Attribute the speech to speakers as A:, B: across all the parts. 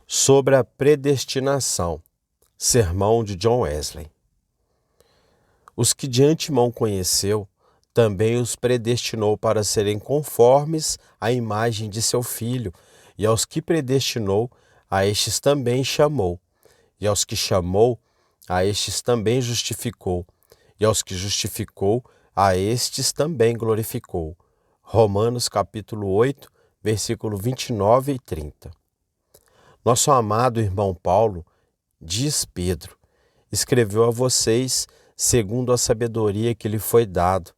A: Sobre a predestinação. Sermão de John Wesley. Os que de antemão conheceu, também os predestinou para serem conformes à imagem de seu Filho, e aos que predestinou, a estes também chamou, e aos que chamou, a estes também justificou, e aos que justificou, a estes também glorificou. Romanos capítulo 8, versículo 29 e 30. Nosso amado irmão Paulo, diz Pedro, escreveu a vocês segundo a sabedoria que lhe foi dado,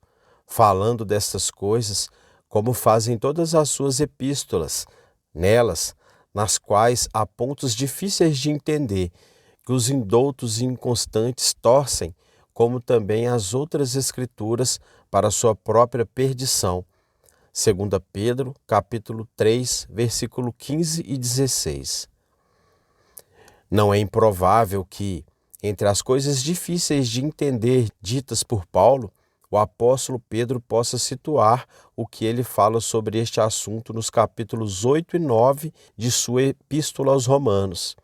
A: falando destas coisas, como fazem todas as suas epístolas, nelas, nas quais há pontos difíceis de entender, que os indoutos e inconstantes torcem, como também as outras escrituras, para sua própria perdição. 2 Pedro, capítulo 3, versículo 15 e 16. Não é improvável que, entre as coisas difíceis de entender ditas por Paulo, o apóstolo Pedro possa situar o que ele fala sobre este assunto nos capítulos 8 e 9 de sua Epístola aos Romanos.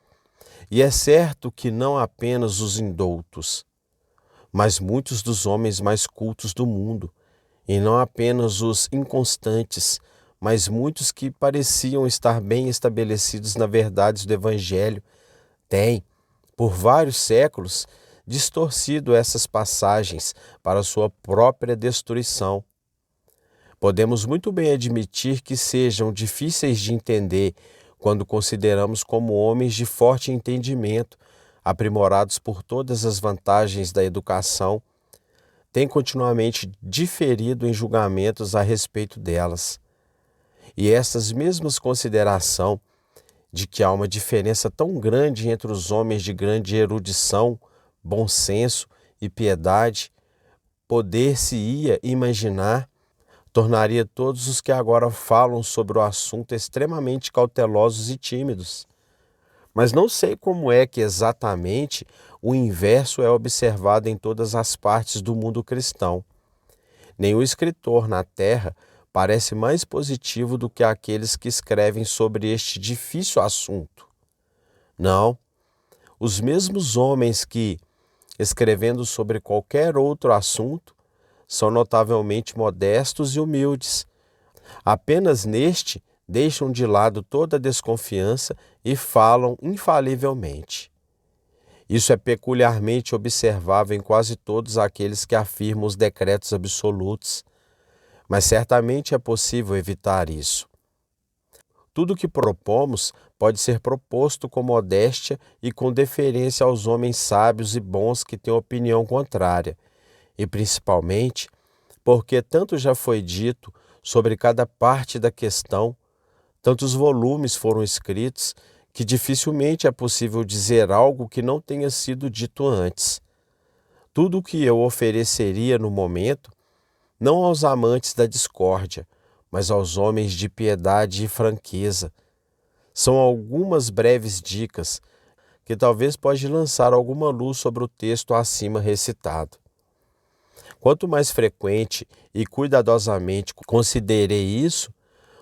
A: E é certo que não apenas os indoutos, mas muitos dos homens mais cultos do mundo, e não apenas os inconstantes, mas muitos que pareciam estar bem estabelecidos na verdade do Evangelho, têm, por vários séculos, distorcido essas passagens para sua própria destruição. Podemos muito bem admitir que sejam difíceis de entender quando consideramos como homens de forte entendimento, aprimorados por todas as vantagens da educação, têm continuamente diferido em julgamentos a respeito delas. E essas mesmas considerações de que há uma diferença tão grande entre os homens de grande erudição, bom senso e piedade, poder-se-ia imaginar, tornaria todos os que agora falam sobre o assunto extremamente cautelosos e tímidos. Mas não sei como é que exatamente o inverso é observado em todas as partes do mundo cristão. Nenhum escritor na Terra parece mais positivo do que aqueles que escrevem sobre este difícil assunto. Não, os mesmos homens que, escrevendo sobre qualquer outro assunto, são notavelmente modestos e humildes. Apenas neste deixam de lado toda a desconfiança e falam infalivelmente. Isso é peculiarmente observável em quase todos aqueles que afirmam os decretos absolutos, mas certamente é possível evitar isso. Tudo o que propomos pode ser proposto com modéstia e com deferência aos homens sábios e bons que têm opinião contrária, e principalmente porque tanto já foi dito sobre cada parte da questão, tantos volumes foram escritos, que dificilmente é possível dizer algo que não tenha sido dito antes. Tudo o que eu ofereceria no momento, não aos amantes da discórdia, mas aos homens de piedade e franqueza, são algumas breves dicas que talvez pode lançar alguma luz sobre o texto acima recitado. Quanto mais frequente e cuidadosamente considerei isso,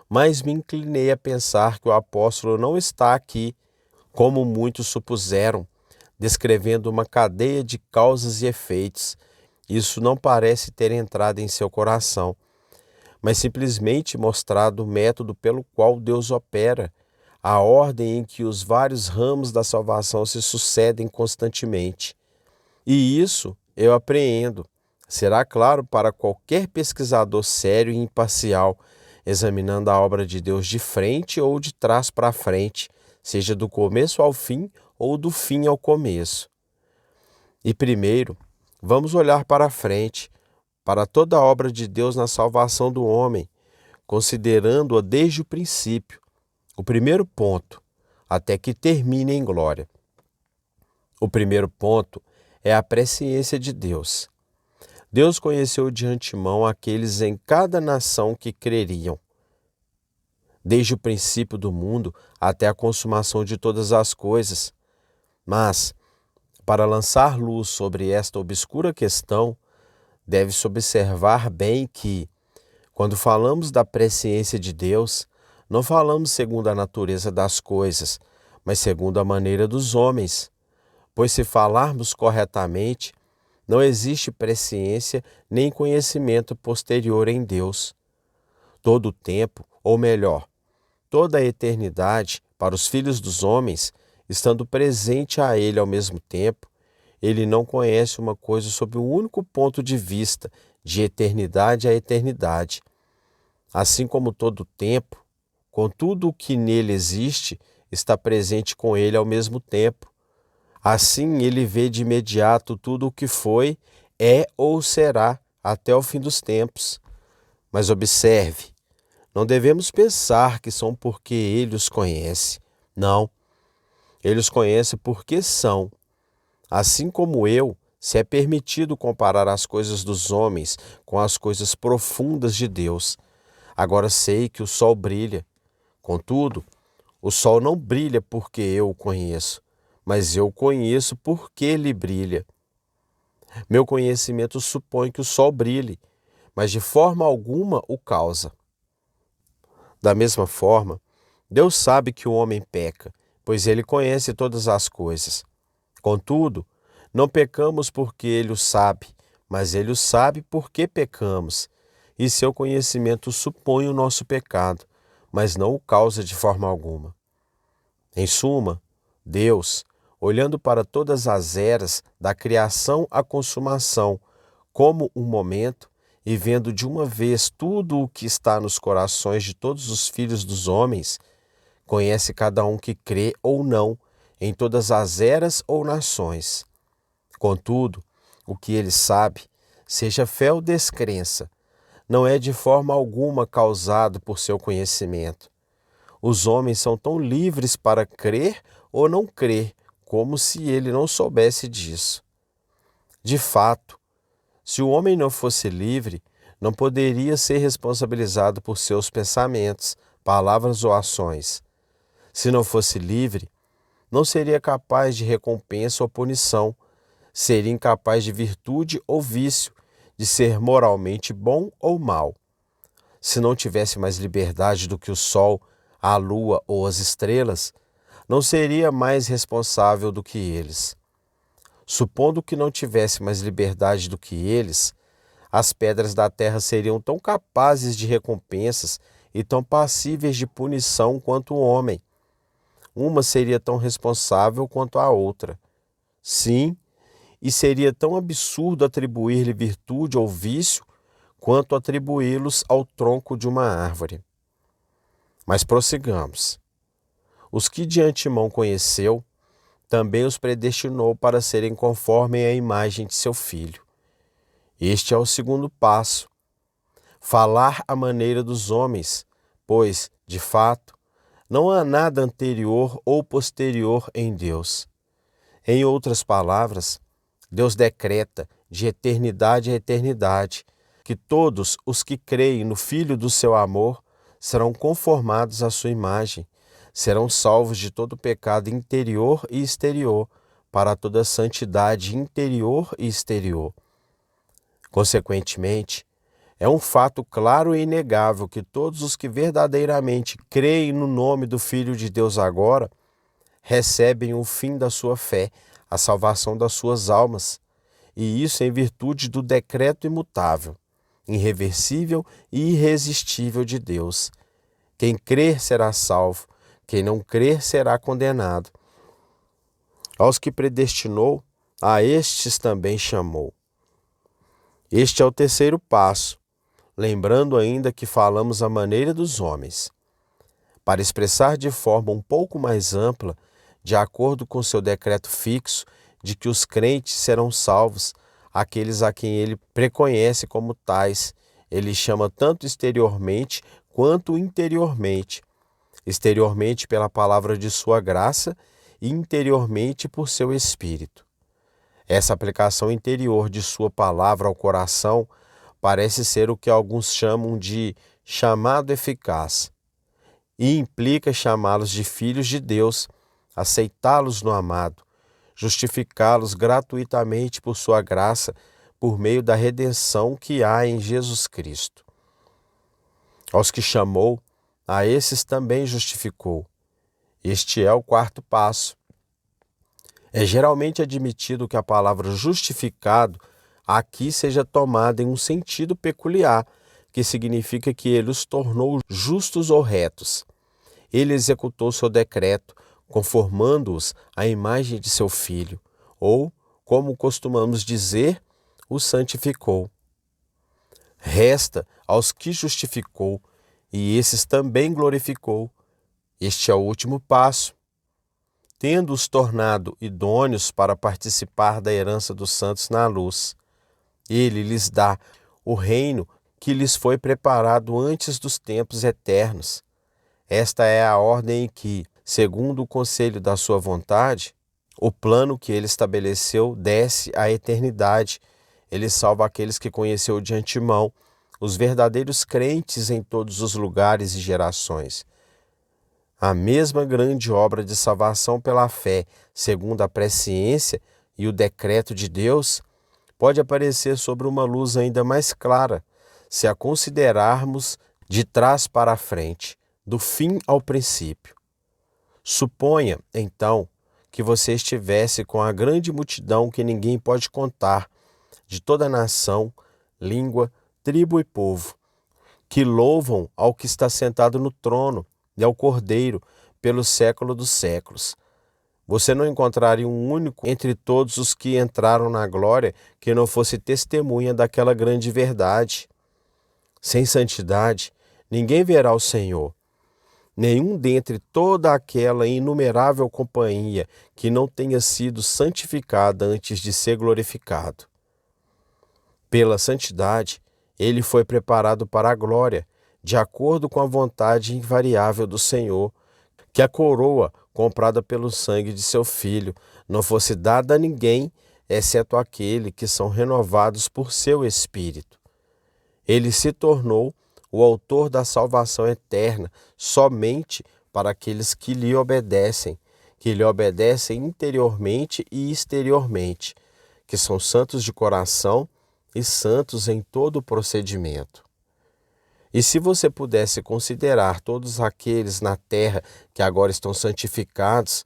A: mais me inclinei a pensar que o apóstolo não está aqui, como muitos supuseram, descrevendo uma cadeia de causas e efeitos. Isso não parece ter entrado em seu coração, mas simplesmente mostrado o método pelo qual Deus opera, a ordem em que os vários ramos da salvação se sucedem constantemente. E isso eu apreendo. Será claro para qualquer pesquisador sério e imparcial, examinando a obra de Deus de frente ou de trás para frente, seja do começo ao fim ou do fim ao começo. E primeiro, vamos olhar para frente, para toda a obra de Deus na salvação do homem, considerando-a desde o princípio, o primeiro ponto, até que termine em glória. O primeiro ponto é a presciência de Deus. Deus conheceu de antemão aqueles em cada nação que creriam, desde o princípio do mundo até a consumação de todas as coisas. Mas, para lançar luz sobre esta obscura questão, deve-se observar bem que, quando falamos da presciência de Deus, não falamos segundo a natureza das coisas, mas segundo a maneira dos homens. Pois se falarmos corretamente, não existe presciência nem conhecimento posterior em Deus. Todo o tempo, ou melhor, toda a eternidade, para os filhos dos homens, estando presente a Ele ao mesmo tempo, Ele não conhece uma coisa sob um único ponto de vista, de eternidade a eternidade. Assim como todo o tempo, com tudo o que nele existe, está presente com Ele ao mesmo tempo. Assim Ele vê de imediato tudo o que foi, é ou será até o fim dos tempos. Mas observe, não devemos pensar que são porque Ele os conhece. Não, Ele os conhece porque são. Assim como eu, se é permitido comparar as coisas dos homens com as coisas profundas de Deus. Agora sei que o sol brilha. Contudo, o sol não brilha porque eu o conheço, mas eu o conheço porque ele brilha. Meu conhecimento supõe que o sol brilhe, mas de forma alguma o causa. Da mesma forma, Deus sabe que o homem peca, pois ele conhece todas as coisas. Contudo, não pecamos porque ele o sabe, mas ele o sabe porque pecamos. E seu conhecimento supõe o nosso pecado, mas não o causa de forma alguma. Em suma, Deus, olhando para todas as eras, da criação à consumação, como um momento, e vendo de uma vez tudo o que está nos corações de todos os filhos dos homens, conhece cada um que crê ou não, em todas as eras ou nações. Contudo, o que ele sabe, seja fé ou descrença, não é de forma alguma causado por seu conhecimento. Os homens são tão livres para crer ou não crer, como se ele não soubesse disso. De fato, se o homem não fosse livre, não poderia ser responsabilizado por seus pensamentos, palavras ou ações. Se não fosse livre, não seria capaz de recompensa ou punição, seria incapaz de virtude ou vício, de ser moralmente bom ou mal. Se não tivesse mais liberdade do que o sol, a lua ou as estrelas, não seria mais responsável do que eles. Supondo que não tivesse mais liberdade do que eles, as pedras da terra seriam tão capazes de recompensas e tão passíveis de punição quanto o homem. Uma seria tão responsável quanto a outra. Sim, e seria tão absurdo atribuir-lhe virtude ou vício quanto atribuí-los ao tronco de uma árvore. Mas prossigamos. Os que de antemão conheceu, também os predestinou para serem conforme à imagem de seu Filho. Este é o segundo passo. Falar à maneira dos homens, pois, de fato, não há nada anterior ou posterior em Deus. Em outras palavras, Deus decreta, de eternidade a eternidade, que todos os que creem no Filho do seu amor serão conformados à sua imagem, serão salvos de todo pecado interior e exterior, para toda santidade interior e exterior. Consequentemente, é um fato claro e inegável que todos os que verdadeiramente creem no nome do Filho de Deus agora, recebem o fim da sua fé, a salvação das suas almas, e isso em virtude do decreto imutável, irreversível e irresistível de Deus. Quem crer será salvo, quem não crer será condenado. Aos que predestinou, a estes também chamou. Este é o terceiro passo, lembrando ainda que falamos à maneira dos homens. Para expressar de forma um pouco mais ampla, de acordo com seu decreto fixo, de que os crentes serão salvos, aqueles a quem ele preconhece como tais, ele chama tanto exteriormente quanto interiormente. Exteriormente pela palavra de sua graça e interiormente por seu Espírito. Essa aplicação interior de sua palavra ao coração parece ser o que alguns chamam de chamado eficaz, e implica chamá-los de filhos de Deus, aceitá-los no amado, justificá-los gratuitamente por sua graça, por meio da redenção que há em Jesus Cristo. Aos que chamou, a esses também justificou. Este é o quarto passo. É geralmente admitido que a palavra justificado aqui seja tomada em um sentido peculiar, que significa que ele os tornou justos ou retos. Ele executou seu decreto, conformando-os à imagem de seu Filho, ou, como costumamos dizer, o santificou. Resta aos que justificou, e esses também glorificou. Este é o último passo. Tendo-os tornado idôneos para participar da herança dos santos na luz, ele lhes dá o reino que lhes foi preparado antes dos tempos eternos. Esta é a ordem em que, segundo o conselho da sua vontade, o plano que ele estabeleceu desce à eternidade. Ele salva aqueles que conheceu de antemão, os verdadeiros crentes em todos os lugares e gerações. A mesma grande obra de salvação pela fé, segundo a presciência e o decreto de Deus, pode aparecer sobre uma luz ainda mais clara, se a considerarmos de trás para a frente, do fim ao princípio. Suponha, então, que você estivesse com a grande multidão que ninguém pode contar, de toda nação, língua, tribo e povo, que louvam ao que está sentado no trono e ao Cordeiro pelo século dos séculos. Você não encontraria um único entre todos os que entraram na glória que não fosse testemunha daquela grande verdade. Sem santidade, ninguém verá o Senhor. Nenhum dentre toda aquela inumerável companhia que não tenha sido santificada antes de ser glorificado. Pela santidade, ele foi preparado para a glória, de acordo com a vontade invariável do Senhor, que a coroa, comprada pelo sangue de seu Filho, não fosse dada a ninguém, exceto àquele que são renovados por seu Espírito. Ele se tornou o autor da salvação eterna somente para aqueles que lhe obedecem interiormente e exteriormente, que são santos de coração e santos em todo o procedimento. E se você pudesse considerar todos aqueles na terra que agora estão santificados,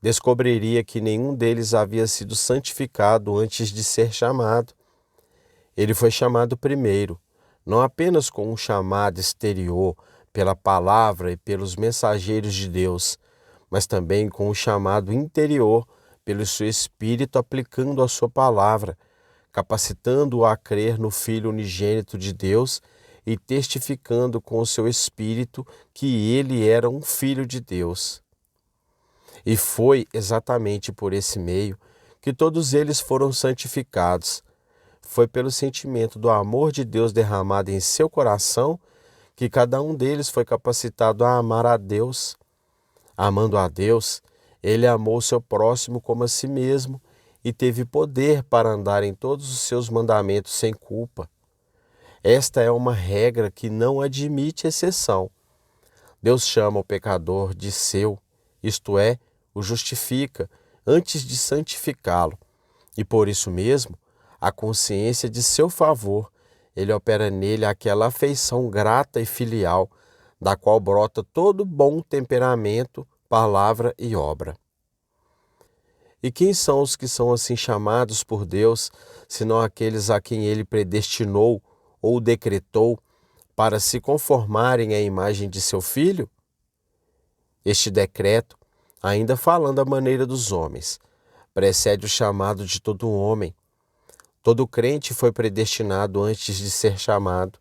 A: descobriria que nenhum deles havia sido santificado antes de ser chamado. Ele foi chamado primeiro, não apenas com um chamado exterior, pela palavra e pelos mensageiros de Deus, mas também com um chamado interior, pelo seu Espírito aplicando a sua palavra, capacitando-o a crer no Filho unigênito de Deus e testificando com o seu Espírito que ele era um Filho de Deus. E foi exatamente por esse meio que todos eles foram santificados. Foi pelo sentimento do amor de Deus derramado em seu coração que cada um deles foi capacitado a amar a Deus. Amando a Deus, ele amou seu próximo como a si mesmo e teve poder para andar em todos os seus mandamentos sem culpa. Esta é uma regra que não admite exceção. Deus chama o pecador de seu, isto é, o justifica, antes de santificá-lo. E por isso mesmo, a consciência de seu favor, ele opera nele aquela afeição grata e filial, da qual brota todo bom temperamento, palavra e obra. E quem são os que são assim chamados por Deus, senão aqueles a quem ele predestinou ou decretou para se conformarem à imagem de seu Filho? Este decreto, ainda falando à maneira dos homens, precede o chamado de todo homem. Todo crente foi predestinado antes de ser chamado,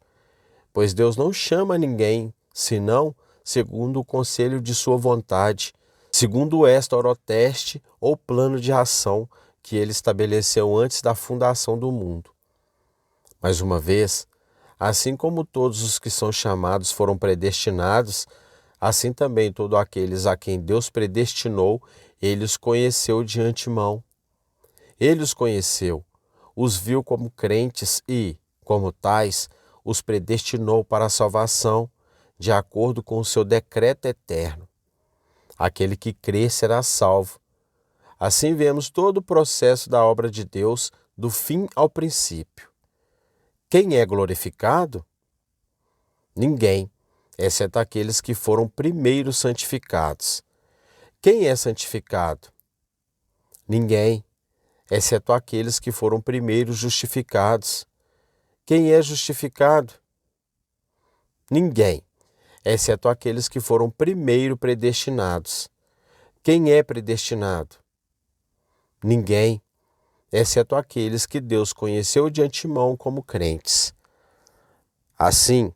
A: pois Deus não chama ninguém, senão segundo o conselho de sua vontade, segundo esta oroteste ou plano de ação que ele estabeleceu antes da fundação do mundo. Mais uma vez, assim como todos os que são chamados foram predestinados, assim também todos aqueles a quem Deus predestinou, ele os conheceu de antemão. Ele os conheceu, os viu como crentes e, como tais, os predestinou para a salvação, de acordo com o seu decreto eterno. Aquele que crê será salvo. Assim vemos todo o processo da obra de Deus, do fim ao princípio. Quem é glorificado? Ninguém, exceto aqueles que foram primeiro santificados. Quem é santificado? Ninguém, exceto aqueles que foram primeiro justificados. Quem é justificado? Ninguém, exceto aqueles que foram primeiro predestinados. Quem é predestinado? Ninguém, exceto aqueles que Deus conheceu de antemão como crentes. Assim,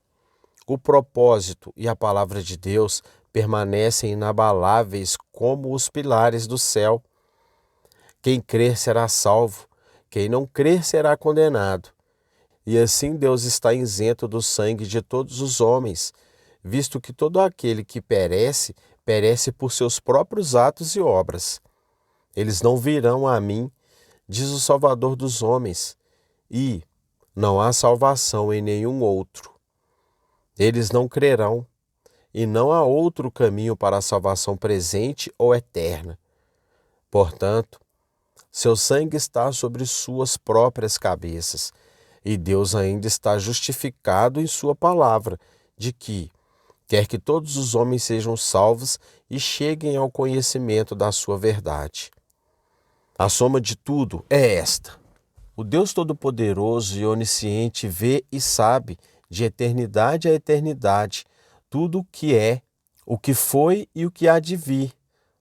A: o propósito e a palavra de Deus permanecem inabaláveis como os pilares do céu. Quem crer será salvo, quem não crer será condenado. E assim Deus está isento do sangue de todos os homens, visto que todo aquele que perece, perece por seus próprios atos e obras. Eles não virão a mim, diz o Salvador dos homens, e não há salvação em nenhum outro. Eles não crerão, e não há outro caminho para a salvação presente ou eterna. Portanto, seu sangue está sobre suas próprias cabeças, e Deus ainda está justificado em sua palavra, de que quer que todos os homens sejam salvos e cheguem ao conhecimento da sua verdade. A soma de tudo é esta: o Deus Todo-Poderoso e Onisciente vê e sabe, de eternidade a eternidade, tudo o que é, o que foi e o que há de vir,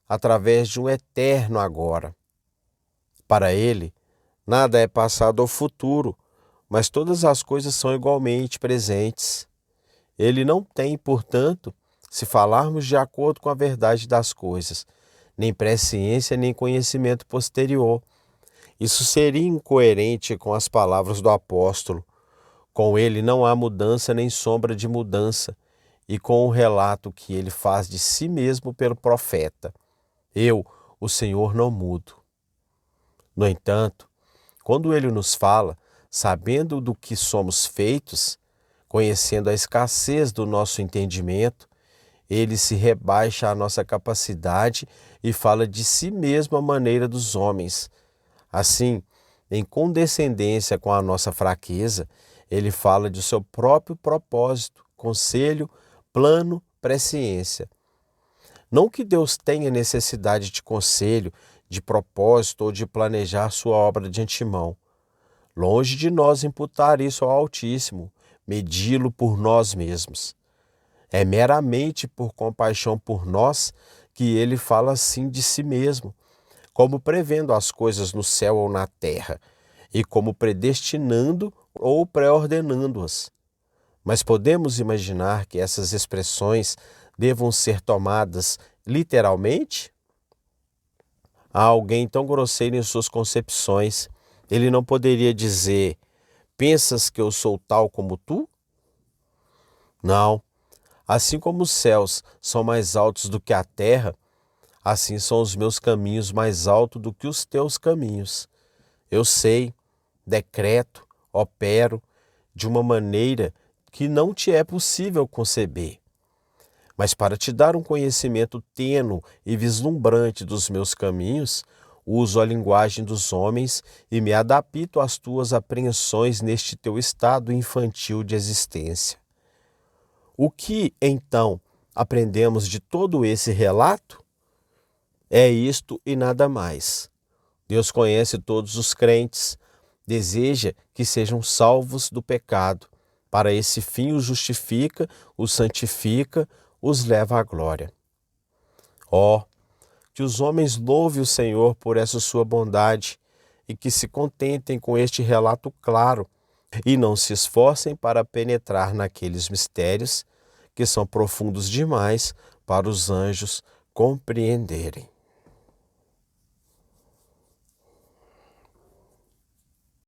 A: através de um eterno agora. Para ele, nada é passado ou futuro, mas todas as coisas são igualmente presentes. Ele não tem, portanto, se falarmos de acordo com a verdade das coisas, nem presciência nem conhecimento posterior. Isso seria incoerente com as palavras do apóstolo. Com ele não há mudança nem sombra de mudança, e com o relato que ele faz de si mesmo pelo profeta: eu, o Senhor, não mudo. No entanto, quando ele nos fala, sabendo do que somos feitos, conhecendo a escassez do nosso entendimento, ele se rebaixa à nossa capacidade e fala de si mesmo à maneira dos homens. Assim, em condescendência com a nossa fraqueza, ele fala de seu próprio propósito, conselho, plano, presciência. Não que Deus tenha necessidade de conselho, de propósito ou de planejar sua obra de antemão. Longe de nós imputar isso ao Altíssimo, medi-lo por nós mesmos. É meramente por compaixão por nós que ele fala assim de si mesmo, como prevendo as coisas no céu ou na terra, e como predestinando ou pré-ordenando-as. Mas podemos imaginar que essas expressões devam ser tomadas literalmente? Há alguém tão grosseiro em suas concepções, ele não poderia dizer: pensas que eu sou tal como tu? Não. Assim como os céus são mais altos do que a terra, assim são os meus caminhos mais altos do que os teus caminhos. Eu sei, decreto, opero de uma maneira que não te é possível conceber. Mas para te dar um conhecimento tênue e vislumbrante dos meus caminhos, uso a linguagem dos homens e me adapto às tuas apreensões neste teu estado infantil de existência. O que, então, aprendemos de todo esse relato? É isto e nada mais. Deus conhece todos os crentes, deseja que sejam salvos do pecado. Para esse fim os justifica, os santifica, os leva à glória. Ó, que os homens louvem o Senhor por essa sua bondade e que se contentem com este relato claro e não se esforcem para penetrar naqueles mistérios que são profundos demais para os anjos compreenderem.